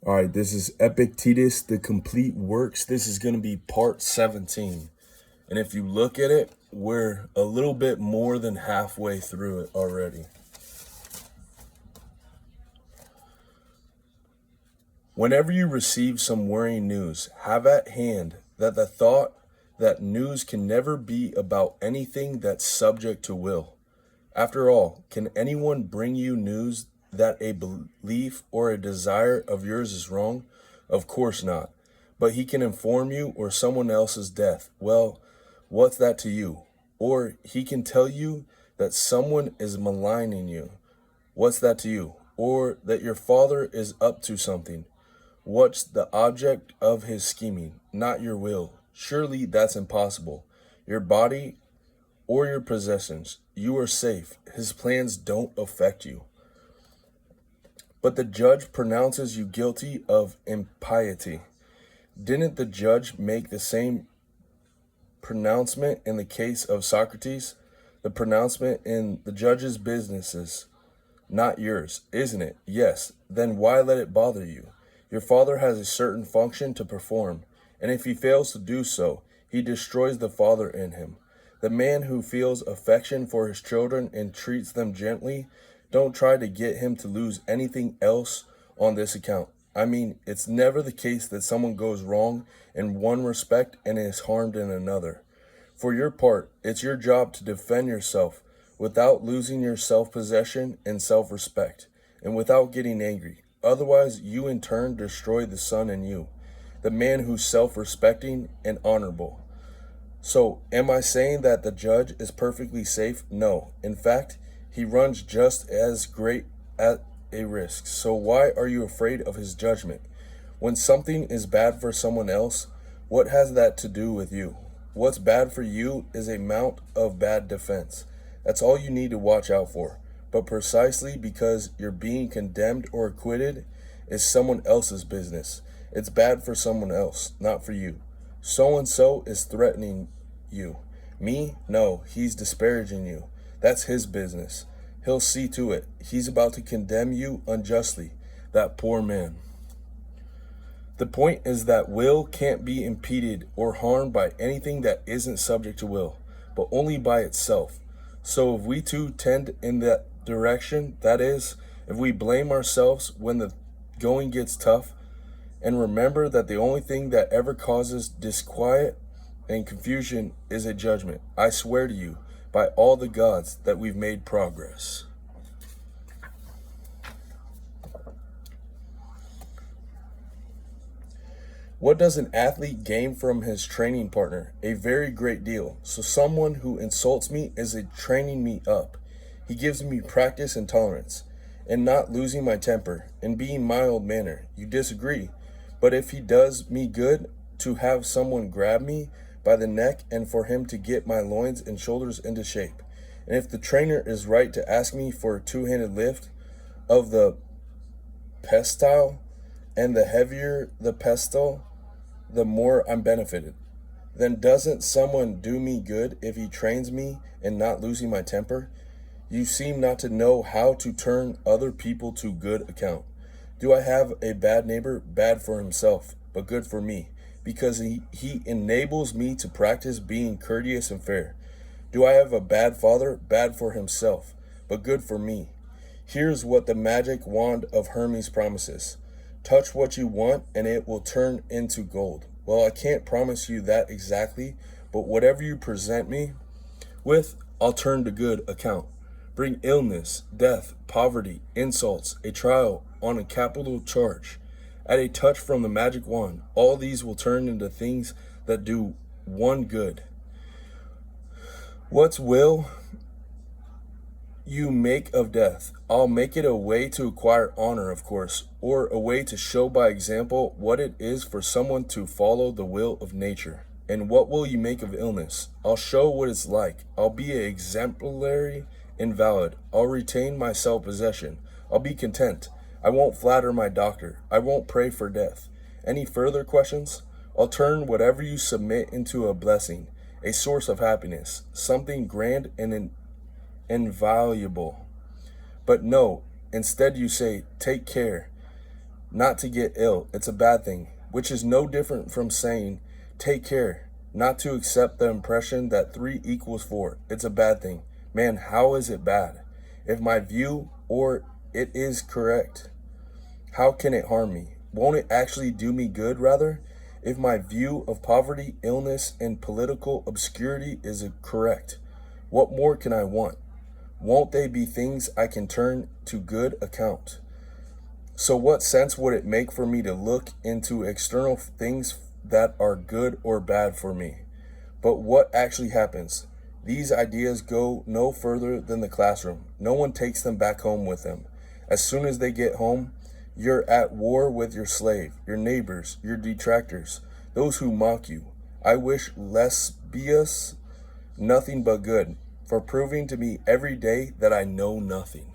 All right, this is Epictetus, the complete works. This is going to be part 17. And if you look at it, we're a little bit more than halfway through it already. Whenever you receive some worrying news, have at hand that the thought that news can never be about anything that's subject to will. After all, can anyone bring you news that a belief or a desire of yours is wrong? Of course not. But he can inform you or someone else's death. Well, what's that to you? Or he can tell you that someone is maligning you. What's that to you? Or that your father is up to something. What's the object of his scheming? Not your will. Surely that's impossible. Your body or your possessions. You are safe. His plans don't affect you. But the judge pronounces you guilty of impiety. Didn't the judge make the same pronouncement in the case of Socrates? The pronouncement in the judge's businesses, not yours, isn't it? Yes. Then why let it bother you? Your father has a certain function to perform, and if he fails to do so, he destroys the father in him. The man who feels affection for his children and treats them gently, don't try to get him to lose anything else on this account. I mean, it's never the case that someone goes wrong in one respect and is harmed in another. For your part, it's your job to defend yourself without losing your self-possession and self-respect, and without getting angry. Otherwise, you in turn destroy the son in you, the man who's self-respecting and honorable. So, am I saying that the judge is perfectly safe? No. In fact, he runs just as great at a risk. So why are you afraid of his judgment? When something is bad for someone else, what has that to do with you? What's bad for you is a mount of bad defense. That's all you need to watch out for. But precisely because you're being condemned or acquitted is someone else's business. It's bad for someone else, not for you. So-and-so is threatening you. Me? No, he's disparaging you. That's his business. He'll see to it. He's about to condemn you unjustly. That poor man. The point is that will can't be impeded or harmed by anything that isn't subject to will, but only by itself. So if we too tend in that direction, that is, if we blame ourselves when the going gets tough, and remember that the only thing that ever causes disquiet and confusion is a judgment, I swear to you, by all the gods, that we've made progress. What does an athlete gain from his training partner? A very great deal. So someone who insults me is training me up. He gives me practice and tolerance, and not losing my temper, and being mild-mannered. You disagree. But if he does me good to have someone grab me by the neck and for him to get my loins and shoulders into shape, and if the trainer is right to ask me for a two-handed lift of the pestile, and the heavier the pestle, the more I'm benefited, then doesn't someone do me good if he trains me in not losing my temper? You seem not to know how to turn other people to good account. Do I have a bad neighbor? Bad for himself, but good for me, because he enables me to practice being courteous and fair. Do I have a bad father? Bad for himself, but good for me. Here's what the magic wand of Hermes promises. Touch what you want and it will turn into gold. Well, I can't promise you that exactly, but whatever you present me with, I'll turn to good account. Bring illness, death, poverty, insults, a trial on a capital charge. At a touch from the magic wand, all these will turn into things that do one good. What's will you make of death? I'll make it a way to acquire honor, of course, or a way to show by example what it is for someone to follow the will of nature. And what will you make of illness? I'll show what it's like. I'll be an exemplary invalid. I'll retain my self-possession. I'll be content. I won't flatter my doctor. I won't pray for death. Any further questions? I'll turn whatever you submit into a blessing, a source of happiness, something grand and invaluable. But no, instead you say, take care. not to get ill. It's a bad thing, which is no different from saying, take care, not to accept the impression that 3 equals 4. It's a bad thing. Man, how is it bad? If my view or it is correct, how can it harm me? Won't it actually do me good, rather? If my view of poverty, illness, and political obscurity is correct, what more can I want? Won't they be things I can turn to good account? So what sense would it make for me to look into external things that are good or bad for me? But what actually happens? These ideas go no further than the classroom. No one takes them back home with them. As soon as they get home, you're at war with your slave, your neighbors, your detractors, those who mock you. I wish Lesbius nothing but good, for proving to me every day that I know nothing.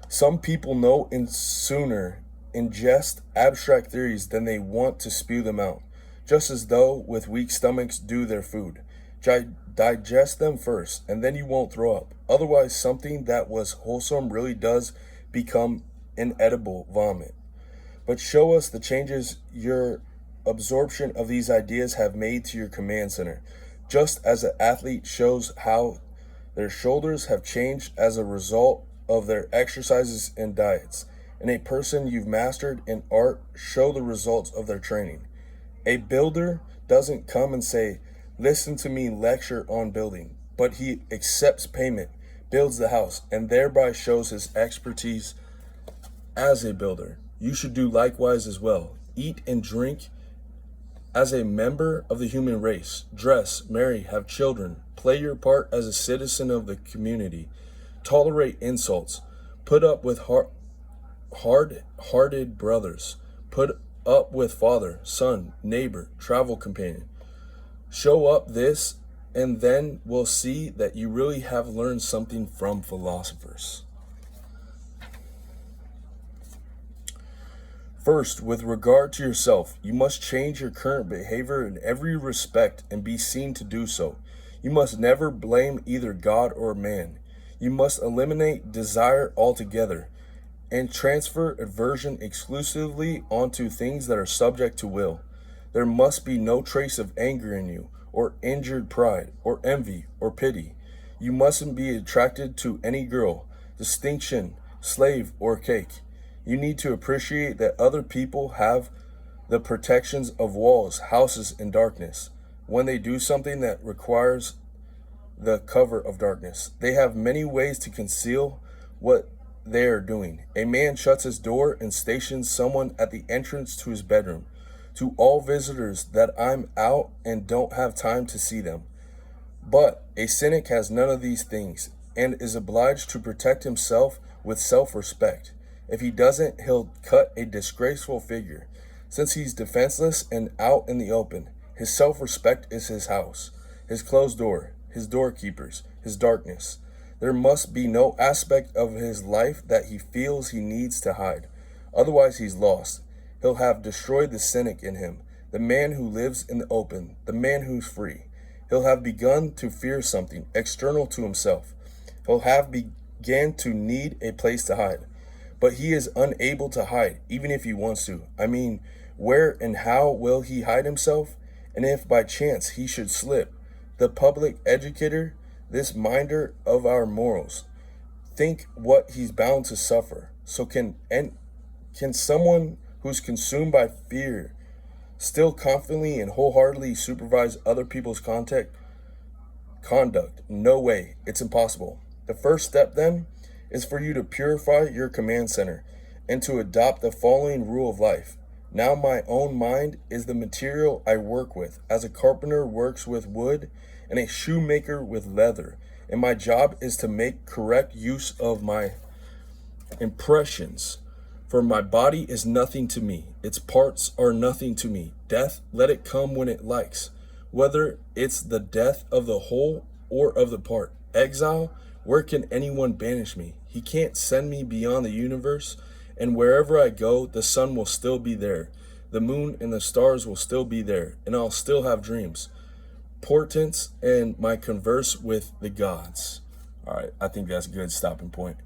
Some people know sooner ingest abstract theories than they want to spew them out, just as though with weak stomachs do their food. Digest them first, and then you won't throw up. Otherwise, something that was wholesome really does become inedible vomit. But show us the changes your absorption of these ideas have made to your command center, just as an athlete shows how their shoulders have changed as a result of their exercises and diets, and a person you've mastered in art show the results of their training. A builder doesn't come and say, listen to me lecture on building, but he accepts payment, builds the house, and thereby shows his expertise as a builder. You should do likewise as well. Eat and drink as a member of the human race. Dress, marry, have children. Play your part as a citizen of the community. Tolerate insults. Put up with hard-hearted brothers. Put up with father, son, neighbor, travel companion. Show up this, and then we'll see that you really have learned something from philosophers. First, with regard to yourself, you must change your current behavior in every respect and be seen to do so. You must never blame either God or man. You must eliminate desire altogether and transfer aversion exclusively onto things that are subject to will. There must be no trace of anger in you, or injured pride, or envy, or pity. You mustn't be attracted to any girl, distinction, slave, or cake. You need to appreciate that other people have the protections of walls, houses, and darkness. When they do something that requires the cover of darkness, they have many ways to conceal what they are doing. A man shuts his door and stations someone at the entrance to his bedroom. To all visitors that I'm out and don't have time to see them. But a cynic has none of these things and is obliged to protect himself with self-respect. If he doesn't, he'll cut a disgraceful figure. Since he's defenseless and out in the open, his self-respect is his house, his closed door, his doorkeepers, his darkness. There must be no aspect of his life that he feels he needs to hide. Otherwise, he's lost. He'll have destroyed the cynic in him, the man who lives in the open, the man who's free. He'll have begun to fear something external to himself. He'll have began to need a place to hide. But he is unable to hide, even if he wants to. I mean, where and how will he hide himself? And if by chance he should slip, the public educator, this minder of our morals, think what he's bound to suffer. So can someone who's consumed by fear still confidently and wholeheartedly supervise other people's conduct? No way. It's impossible. The first step, then, is for you to purify your command center and to adopt the following rule of life. Now my own mind is the material I work with, as a carpenter works with wood and a shoemaker with leather, and my job is to make correct use of my impressions. For my body is nothing to me. Its parts are nothing to me. Death, let it come when it likes, whether it's the death of the whole or of the part. Exile, where can anyone banish me? He can't send me beyond the universe, and wherever I go, the sun will still be there. The moon and the stars will still be there, and I'll still have dreams, portents, and my converse with the gods. All right, I think that's a good stopping point.